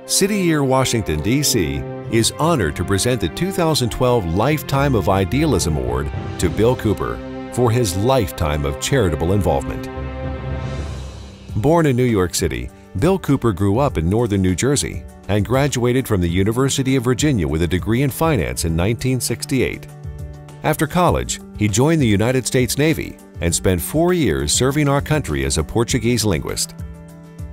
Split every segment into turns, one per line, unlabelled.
City Year Washington, D.C. is honored to present the 2012 Lifetime of Idealism Award to Bill Cooper for his lifetime of charitable involvement. Born in New York City, Bill Cooper grew up in northern New Jersey and graduated from the University of Virginia with a degree in finance in 1968. After college, he joined the United States Navy and spent 4 years serving our country as a Portuguese linguist.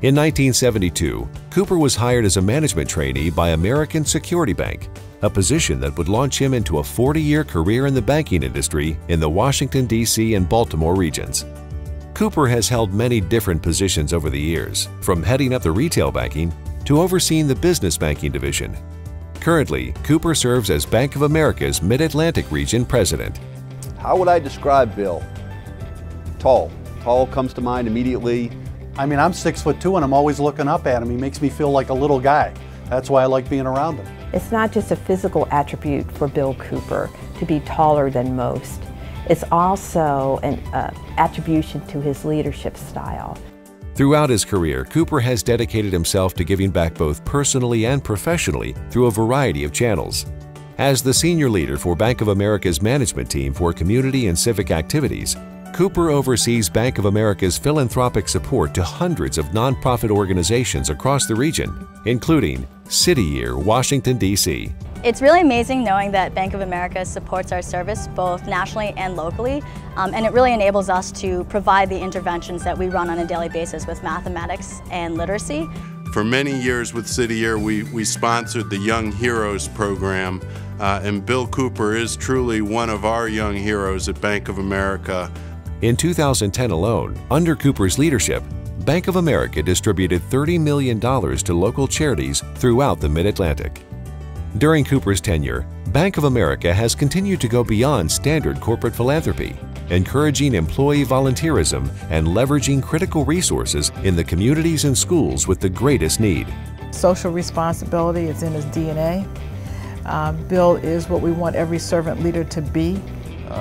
In 1972, Cooper was hired as a management trainee by American Security Bank, a position that would launch him into a 40-year career in the banking industry in the Washington, D.C. and Baltimore regions. Cooper has held many different positions over the years, from heading up the retail banking to overseeing the business banking division. Currently, Cooper serves as Bank of America's Mid-Atlantic Region President.
How would I describe Bill? Tall. Tall comes to mind immediately.
I mean, I'm 6'2" and I'm always looking up at him. He makes me feel like a little guy. That's why I like being around him.
It's not just a physical attribute for Bill Cooper to be taller than most. It's also an attribution to his leadership style.
Throughout his career, Cooper has dedicated himself to giving back both personally and professionally through a variety of channels. As the senior leader for Bank of America's management team for community and civic activities, Cooper oversees Bank of America's philanthropic support to hundreds of nonprofit organizations across the region, including City Year Washington, D.C.
It's really amazing knowing that Bank of America supports our service both nationally and locally, and it really enables us to provide the interventions that we run on a daily basis with mathematics and literacy.
For many years with City Year, we sponsored the Young Heroes program, and Bill Cooper is truly one of our young heroes at Bank of America.
In 2010 alone, under Cooper's leadership, Bank of America distributed $30 million to local charities throughout the Mid-Atlantic. During Cooper's tenure, Bank of America has continued to go beyond standard corporate philanthropy, encouraging employee volunteerism and leveraging critical resources in the communities and schools with the greatest need.
Social responsibility is in his DNA. Bill is what we want every servant leader to be.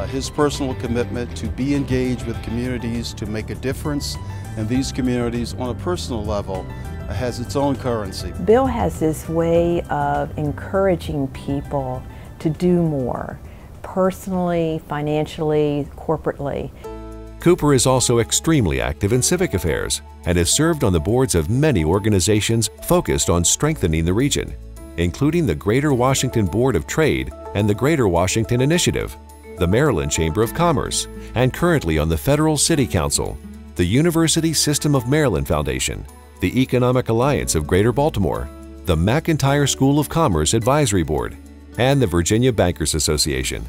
His personal commitment to be engaged with communities, to make a difference in these communities on a personal level, has its own currency.
Bill has this way of encouraging people to do more, personally, financially, corporately.
Cooper is also extremely active in civic affairs and has served on the boards of many organizations focused on strengthening the region, including the Greater Washington Board of Trade and the Greater Washington Initiative, the Maryland Chamber of Commerce, and currently on the Federal City Council, the University System of Maryland Foundation, the Economic Alliance of Greater Baltimore, the McIntire School of Commerce Advisory Board, and the Virginia Bankers Association.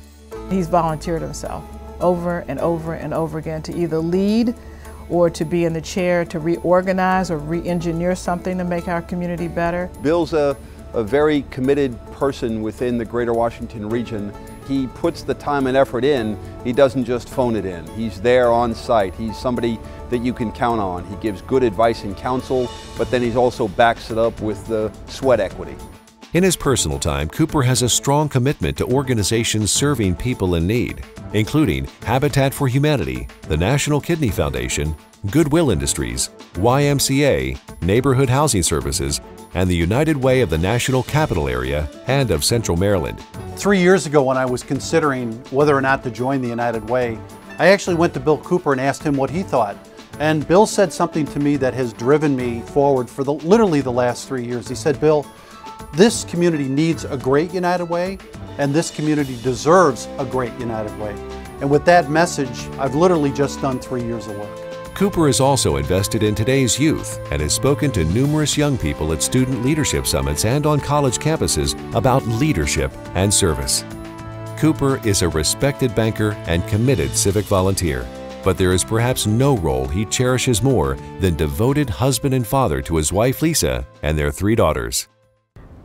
He's volunteered himself over and over and over again to either lead or to be in the chair to reorganize or re-engineer something to make our community better.
Bill's a very committed person within the Greater Washington region. He puts the time and effort in. He doesn't just phone it in. He's there on site. He's somebody that you can count on. He gives good advice and counsel, but then he also backs it up with the sweat equity.
In his personal time, Cooper has a strong commitment to organizations serving people in need, including Habitat for Humanity, the National Kidney Foundation, Goodwill Industries, YMCA, Neighborhood Housing Services, and the United Way of the National Capital Area and of Central Maryland.
3 years ago when I was considering whether or not to join the United Way, I actually went to Bill Cooper and asked him what he thought. And Bill said something to me that has driven me forward for literally the last 3 years. He said, "Bill, this community needs a great United Way, and this community deserves a great United Way." And with that message, I've literally just done 3 years of work.
Cooper is also invested in today's youth and has spoken to numerous young people at student leadership summits and on college campuses about leadership and service. Cooper is a respected banker and committed civic volunteer, but there is perhaps no role he cherishes more than devoted husband and father to his wife Lisa and their 3 daughters.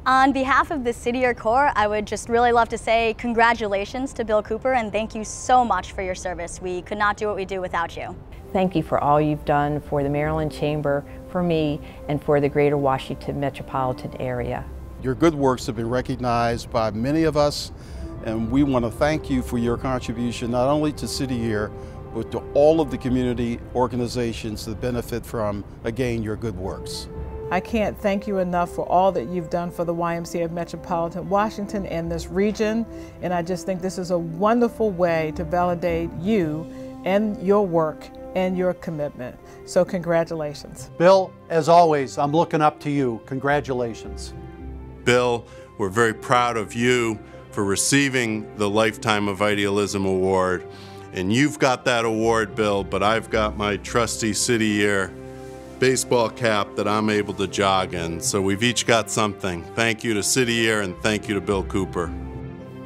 On behalf of the City Year Corps, I would just really love to say congratulations to Bill Cooper and thank you so much for your service. We could not do what we do without you.
Thank you for all you've done for the Maryland Chamber, for me, and for the Greater Washington metropolitan area.
Your good works have been recognized by many of us, and we want to thank you for your contribution not only to City Year, but to all of the community organizations that benefit from, again, your good works.
I can't thank you enough for all that you've done for the YMCA of Metropolitan Washington and this region, and I just think this is a wonderful way to validate you and your work and your commitment. So congratulations.
Bill, as always, I'm looking up to you. Congratulations.
Bill, we're very proud of you for receiving the Lifetime of Idealism Award. And you've got that award, Bill, but I've got my trusty City Year baseball cap that I'm able to jog in. So we've each got something. Thank you to City Year and thank you to Bill Cooper.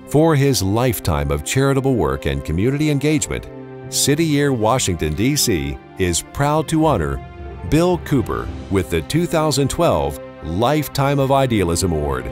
For his lifetime of charitable work and community engagement, City Year Washington, D.C. is proud to honor Bill Cooper with the 2012 Lifetime of Idealism Award.